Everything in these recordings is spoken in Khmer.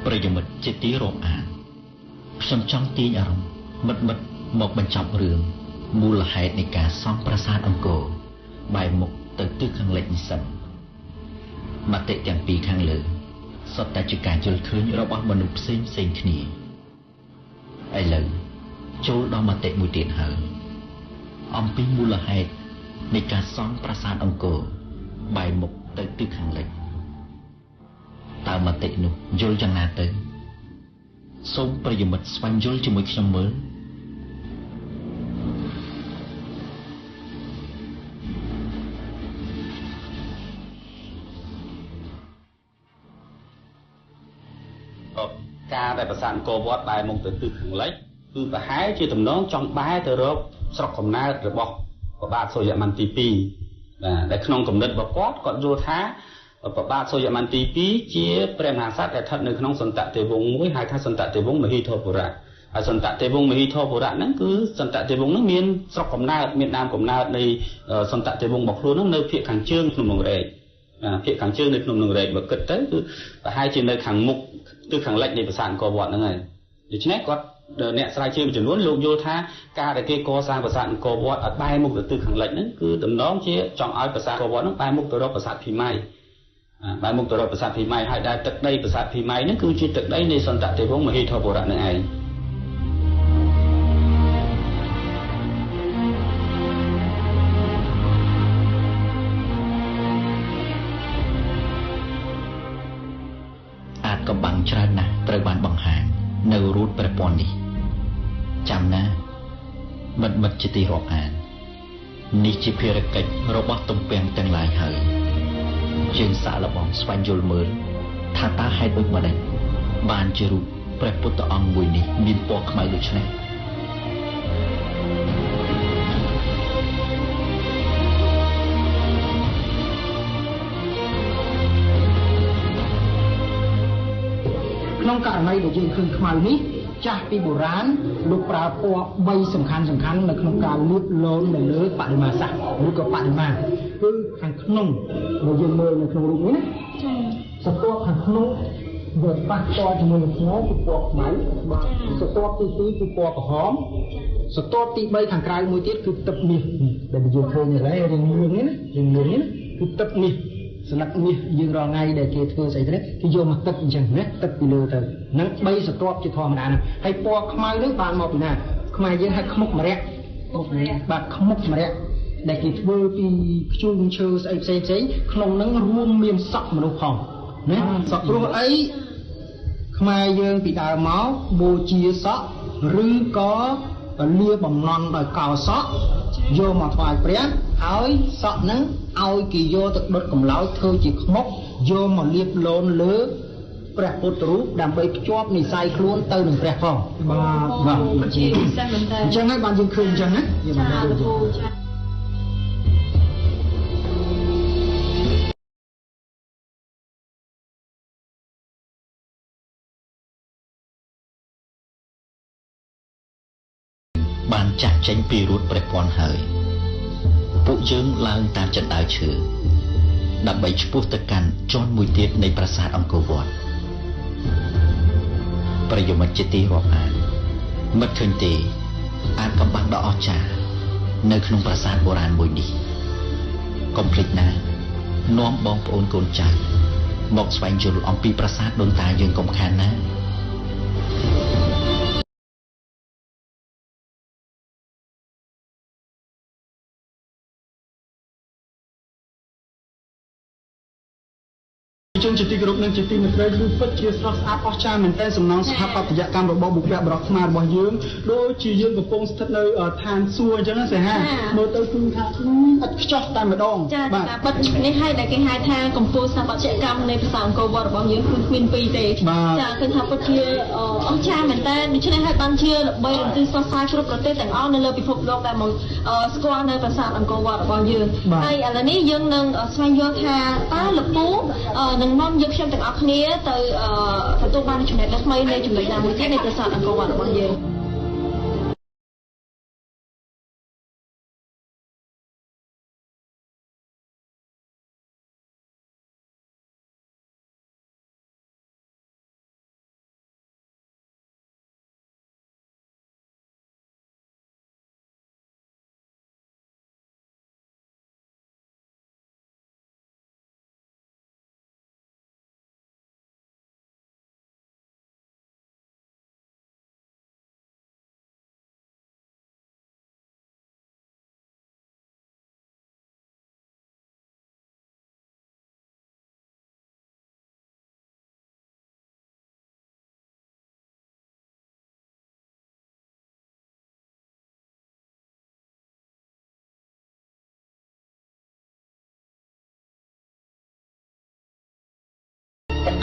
ប្រិយមិត្តជាទីរាប់អានខ្ញុំចង់ទាញអារម្មណ៍មិត្តមកបញ្ចប់រឿងមូលហេតុនៃការសង់ប្រាសាទអង្គរបែរមុខទៅទិសខាងលិចនេះសិនមតិទាំងពីរខាងលើសុទ្ធតែជាការយល់ឃើញរបស់មនុស្សផ្សេងគ្នាឥឡូវចូលដល់មតិមួយទៀតហើយអំពីមូលហេតុនៃការសង់ប្រាសាទអង្គរបែរមុខទៅទិសខាងលិចតើមតិនោះយល់យ៉ាងណាទៅសូមប្រិយមិត្តស្វែងយល់ជាមួយខ្ញុំមើលការដែលប្រាសាទអង្គរវត្តបែរមុខទៅទិសខាងលិចគឺប្រហែលជាទំនងចង់បែរទៅរកស្រុកកំណើតរបស់ព្រះបាទសូរ្យម័នទី2បាទដែលក្នុងគំនិតរបស់គាត់យល់ថាព្រះបាទសូរ្យម័នទី2ជាព្រះមហាក្សត្រដែលស្ថិតនៅក្នុងសន្តតិវង្សមួយហៅថាសន្តតិវង្សមហិធរពុរៈហើយសន្តតិវង្សមហិធរពុរៈហ្នឹងគឺសន្តតិវង្សហ្នឹងមានស្រុកកំណើតមានដើមកំណើតនៃសន្តតិវង្សរបស់ខ្លួនហ្នឹងនៅភាគខាងជើងភ្នំដងរែកភាគខាងជើងនៃភ្នំដងរែកបើគិតទៅគឺប្រហែលជានៅខាងមុខទិសខាងលិចនៃប្រាសាទអង្គរវត្តហ្នឹងហើយដូច្នេះគាត់អ្នកស្រាវជ្រាវមួយចំនួនលោកយល់ថាការដែលគេកសាងប្រាសាទអង្គរវត្តឲ្យបែរមុខទៅទិសខាងលិចហ្នឹងគឺតំណងជាចង់ឲ្យប្រាសាទអង្គរវត្តហ្នឹងបែរមុខទៅរកប្រាសាទភីម៉ៃបែរមុខទៅរកប្រាសាទភីម៉ៃហើយដែលទឹកដីប្រាសាទភីម៉ៃហ្នឹងគឺជាទឹកដីនៃសន្តតិវង្សមហិធរពុរៈនឹងឯងអាចកំបាំងច្រើនណាស់ត្រូវបានបង្ហាញនៅរូតប្រព័ន្ធនេះចាំណាមិត្តជាទីរាប់អាននេះជាភារកិច្ចរបស់ទំពាំងទាំងឡាយហើយយើងសាកល្បងស្វែងយល់មើលថាតើហេតុដូចម្តេចបានជារូបព្រះពុទ្ធអង្គមួយនេះមានពណ៌ខ្មៅដូចនេះក្នុងករណីដែលយើងឃើញខ្មៅនេះចាស់ពីបុរាណលោកប្រើពណ៌3សំខាន់នៅក្នុងការលាបឡូននៅលើបដិមាសាស្ត្រឬក៏បដិមាគឺខាងក្នុងដែលយើងមើលនៅក្នុងរូបនេះណាចា៎សត្វខាងក្នុងវាប៉ះពាល់ជាមួយនឹងខ្មៅគឺពណ៌ខ្មៅបាទសត្វទី2គឺពណ៌ក្រហមសត្វទី3ខាងក្រៅមួយទៀតគឺទឹកមាសដែលយើងឃើញនេះហើយរឿងលឿងនេះគឺទឹកមាសស្លឹកមាសយើងរាល់ថ្ងៃដែលគេធ្វើស្អីទៅគេយកមកទឹកអញ្ចឹងណាទឹកពីលើទៅហ្នឹង3សត្វជាធម្មតាណាហើយពណ៌ខ្មៅនេះបានមកពីណាខ្មែរយើងហៅខ្មុកម្រ័ក្សបាទខ្មុកម្រ័ក្សដែលគេធ្វើពីខ្ជូងឈើស្អីផ្សេងក្នុងហ្នឹងរួមមានសក់មនុស្សផងណាសក់ព្រោះអីខ្មែរយើងពីដើមមកបូជាសក់ឬក៏លាបំណន់ដោយកោសក់យកមកថ្វាយព្រះហើយសក់ហ្នឹងឲ្យគេយកទៅដុតកម្លោចធ្វើជាខ្មុកយកមកលាបឡូនលើព្រះពុទ្ធរូបដើម្បីភ្ជាប់និស្ស័យខ្លួនទៅនឹងព្រះផងបាទជាពិសេសមែនតើអញ្ចឹងហើយបានយើងឃើញអញ្ចឹងណាចាលោកគ្រូចាបានចាក់ចេញពីរូតព្រះព័ន្ធហើយពួកយើងឡើងតាមចិនដាវឈើដើម្បីឆ្ពោះទៅកាន់ជាន់មួយទៀតនៃប្រាសាទអង្គរវត្តប្រិយមិត្តជាទីរាប់អានមិត្តឃើញទេអាចកំបាំងដ៏អស្ចារ្យនៅក្នុងប្រាសាទបុរាណមួយនេះកុំភ្លេចណានាំបងប្អូនកូនចៅមកស្វែងយល់អំពីប្រាសាទដូនតាយើងកុំខានណាជនជាទីគោរពនិងជាទីមេត្រីគឺពិតជាស្រស់ស្អាតអស្ចារ្យមែនទែនសំណង់ស្ថាបត្យកម្មរបស់បុព្វបុរសខ្មែររបស់យើងដូចជាយើងកំពុងស្ថិតនៅឋានសួគ៌អញ្ចឹងណាសេហាមើលទៅគឺថាឥតខ្ចោះតែម្ដងបាទបិទនេះហើយដែលគេហៅថាកម្ពុជាស្ថាបត្យកម្មនៃប្រាសាទអង្គរវត្តរបស់យើងគឺគ្មានពីរទេចាគឺថាពិតជាអស្ចារ្យមែនទែនដូច្នេះហើយបានជាល្បីរន្ទឺសរសើរគ្រប់ប្រទេសទាំងអស់នៅលើពិភពលោកដែលមកស្គាល់នៅប្រាសាទអង្គរវត្តរបស់យើងហើយឥឡូវនេះយើងនឹងស្វែងយល់ថាតើលោកពូនឹងនាំយើងខ្ញុំទាំងអស់គ្នាទៅទទួលបានចំណេះដឹងថ្មីនៃចំណុចណាមួយទៀតនៃប្រាសាទអង្គរវត្តរបស់យើង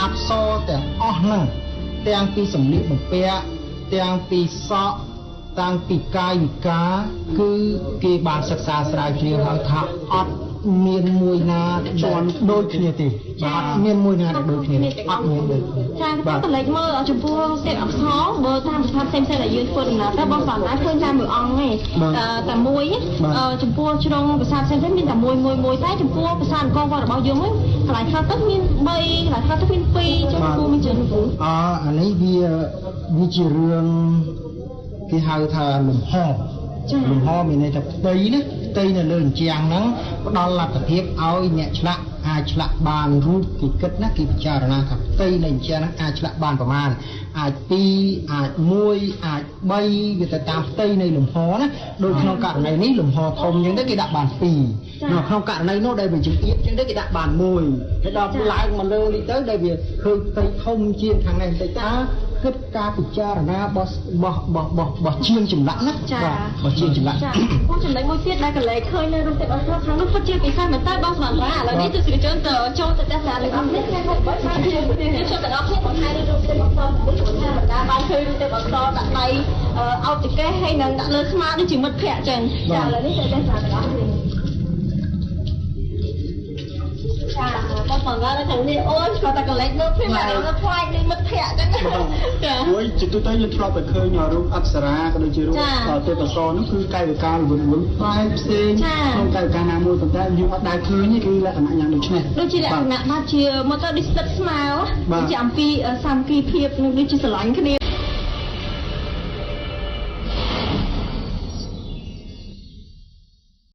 អក្សរទាំងអស់ហ្នឹងទាំងពីសម្លៀកបំពាក់ទាំងពីសក់តាំងពីកាយវិការគឺគេបានសិក្សាស្រាវជ្រាវហើយថាអត់មានមួយណាជាន់ដូចគ្នាទេបាទអត់មានមួយណាដែលដូចគ្នាអត់មានដូចគ្នា ចាតែតលេចមើលចំពោះសេពអក្សរបើតាមស្ថាបផ្សេងៗដែលយើងធ្វើដំណើរទៅបងស្ដាប់ដែរឃើញតែមួយអង្គទេតែមួយចំពោះជ្រុងភាសាផ្សេងៗមានតែមួយតែចំពោះភាសាអង្គរវត្តរបស់យើងហ្នឹងកន្លែងខ្លះទៅមាន3កន្លែងខ្លះទៅមាន2ចុះគូមានច្រើនគូអានេះវាជារឿងគេហៅថាលំហមានន័យថាផ្ទៃណាផ្ទៃនៅលើអញ្ចាំងហ្នឹងផ្ដល់លទ្ធភាពឲ្យអ្នកឆ្លាក់អាចឆ្លាក់បានរូបគេគិតណាគេពិចារណាថាផ្ទៃនៃអញ្ចាំងហ្នឹងអាចឆ្លាក់បានប្រមាណអាច2អាច1អាច3វាទៅតាមផ្ទៃនៃលំហណាដូចក្នុងករណីនេះលំហធំអញ្ចឹងទៅគេដាក់បាន2នៅក្នុងករណីនោះដែលវាចង្អៀតអញ្ចឹងទៅគេដាក់បាន1ហើយដល់ឡើងមកលើនេះទៅដែលវាឃើញផ្ទៃធំជាងខាងនេះបន្តិចតាគិតការពិចារណារបស់ជាងចម្លាក់ណារបស់ជាងចម្លាក់ចាពួកចំណុចមួយទៀតដែលកលេចឃើញនៅរូបទេពអក្សរខាងនោះពិតជាពិសេសមែនតើបងស្មានថាឥឡូវនេះទស្សនិកជនទៅចូលទៅទស្សនាទាំងអស់គ្នាថ្ងៃនេះបើថាយើងចូលទាំងអស់គ្នាបង្ហាញរូបទេពអក្សរដូចថាបណ្ដាបានឃើញរូបទេពអក្សរដាក់ដៃអោបចកេះហើយនឹងដាក់លើស្មាដូចជាមិត្តភក្តិចឹងចាឥឡូវនេះទៅទស្សនាទាំងអស់គ្នាចាបងប្អូនដល់ខាងនេះអូនគាត់តែកលេចមើលព្រមតែដល់ខ្លាចនេះមិត្តភក្តិចឹងចាមួយជាទូទៅយើងធ្លាប់តែឃើញរូបអប្សរាក៏ដូចជារូបទេពអក្សរនោះគឺកាយវិការល្វឹងផ្សេងក្នុងកាយវិការណាមួយប៉ុន្តែយើងអត់ដែលឃើញទេគឺលក្ខណៈយ៉ាងដូចនេះដូចជាលក្ខណៈថាជាមកទៅដូចស្និទ្ធស្នាលដូចជាអំពីសាមគ្គីភាពនិងដូចជាស្រឡាញ់គ្នា